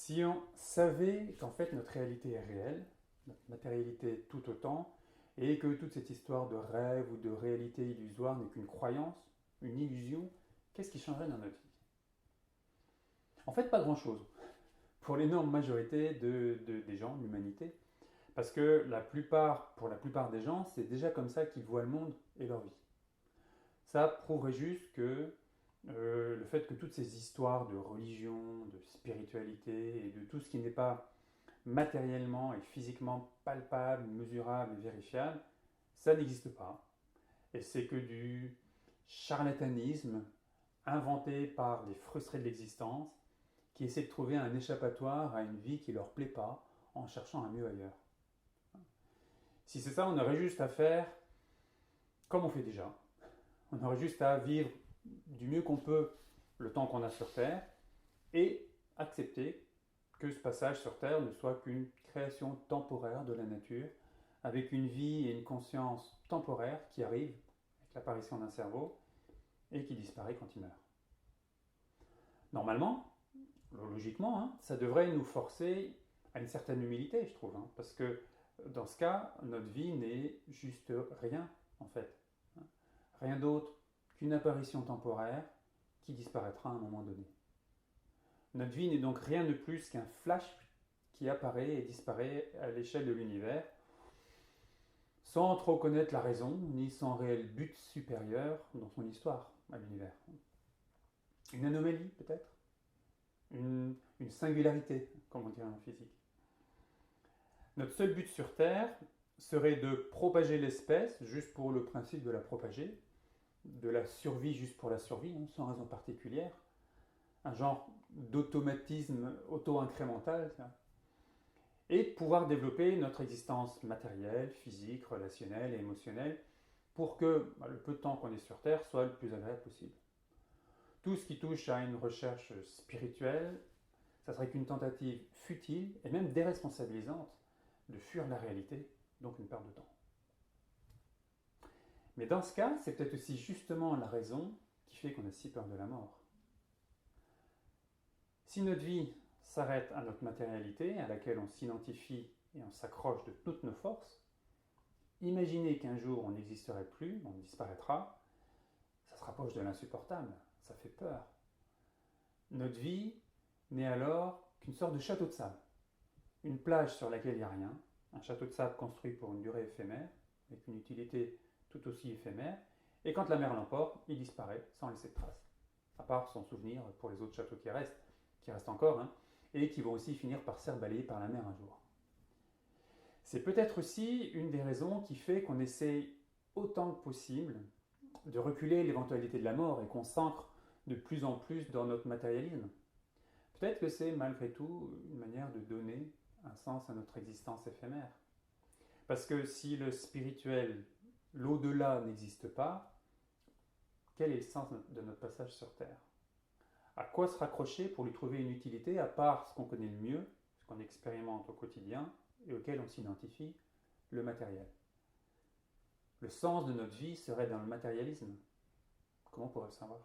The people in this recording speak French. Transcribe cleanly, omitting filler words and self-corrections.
Si on savait qu'en fait notre réalité est réelle, notre matérialité tout autant, et que toute cette histoire de rêve ou de réalité illusoire n'est qu'une croyance, une illusion, qu'est-ce qui changerait dans notre vie? En fait, pas grand-chose, pour l'énorme majorité des gens, de l'humanité, parce que pour la plupart des gens, c'est déjà comme ça qu'ils voient le monde et leur vie. Ça prouverait juste que le fait que toutes ces histoires de religion, de spiritualité et de tout ce qui n'est pas matériellement et physiquement palpable, mesurable et vérifiable, ça n'existe pas. Et c'est que du charlatanisme inventé par des frustrés de l'existence qui essaient de trouver un échappatoire à une vie qui ne leur plaît pas en cherchant un mieux ailleurs. Si c'est ça, on aurait juste à faire comme on fait déjà. On aurait juste à vivre du mieux qu'on peut le temps qu'on a sur Terre et accepter que ce passage sur Terre ne soit qu'une création temporaire de la nature, avec une vie et une conscience temporaire qui arrivent avec l'apparition d'un cerveau et qui disparaît quand il meurt. Normalement, logiquement, ça devrait nous forcer à une certaine humilité, je trouve, parce que dans ce cas, notre vie n'est juste rien, en fait. Rien d'autre qu'une apparition temporaire qui disparaîtra à un moment donné. Notre vie n'est donc rien de plus qu'un flash qui apparaît et disparaît à l'échelle de l'univers, sans trop connaître la raison, ni sans réel but supérieur dans son histoire à l'univers. Une anomalie, peut-être, une singularité, comme on dirait en physique. Notre seul but sur Terre serait de propager l'espèce, juste pour le principe de la propager, de la survie juste pour la survie, sans raison particulière, un genre d'automatisme auto-incrémental, et pouvoir développer notre existence matérielle, physique, relationnelle et émotionnelle pour que le peu de temps qu'on est sur Terre soit le plus agréable possible. Tout ce qui touche à une recherche spirituelle, ça serait qu'une tentative futile et même déresponsabilisante de fuir la réalité, donc une perte de temps. Mais dans ce cas, c'est peut-être aussi justement la raison qui fait qu'on a si peur de la mort. Si notre vie s'arrête à notre matérialité, à laquelle on s'identifie et on s'accroche de toutes nos forces, imaginez qu'un jour on n'existerait plus, on disparaîtra, ça se rapproche de l'insupportable, ça fait peur. Notre vie n'est alors qu'une sorte de château de sable, une plage sur laquelle il n'y a rien, un château de sable construit pour une durée éphémère, avec une utilité tout aussi éphémère, et quand la mer l'emporte, il disparaît sans laisser de traces, à part son souvenir pour les autres châteaux qui restent encore, et qui vont aussi finir par se faire balayer par la mer un jour. C'est peut-être aussi une des raisons qui fait qu'on essaie autant que possible de reculer l'éventualité de la mort et qu'on s'ancre de plus en plus dans notre matérialisme. Peut-être que c'est malgré tout une manière de donner un sens à notre existence éphémère. Parce que si le spirituel, l'au-delà n'existe pas, quel est le sens de notre passage sur Terre? À quoi se raccrocher pour lui trouver une utilité à part ce qu'on connaît le mieux, ce qu'on expérimente au quotidien et auquel on s'identifie, le matériel? Le sens de notre vie serait dans le matérialisme. Comment on pourrait le savoir?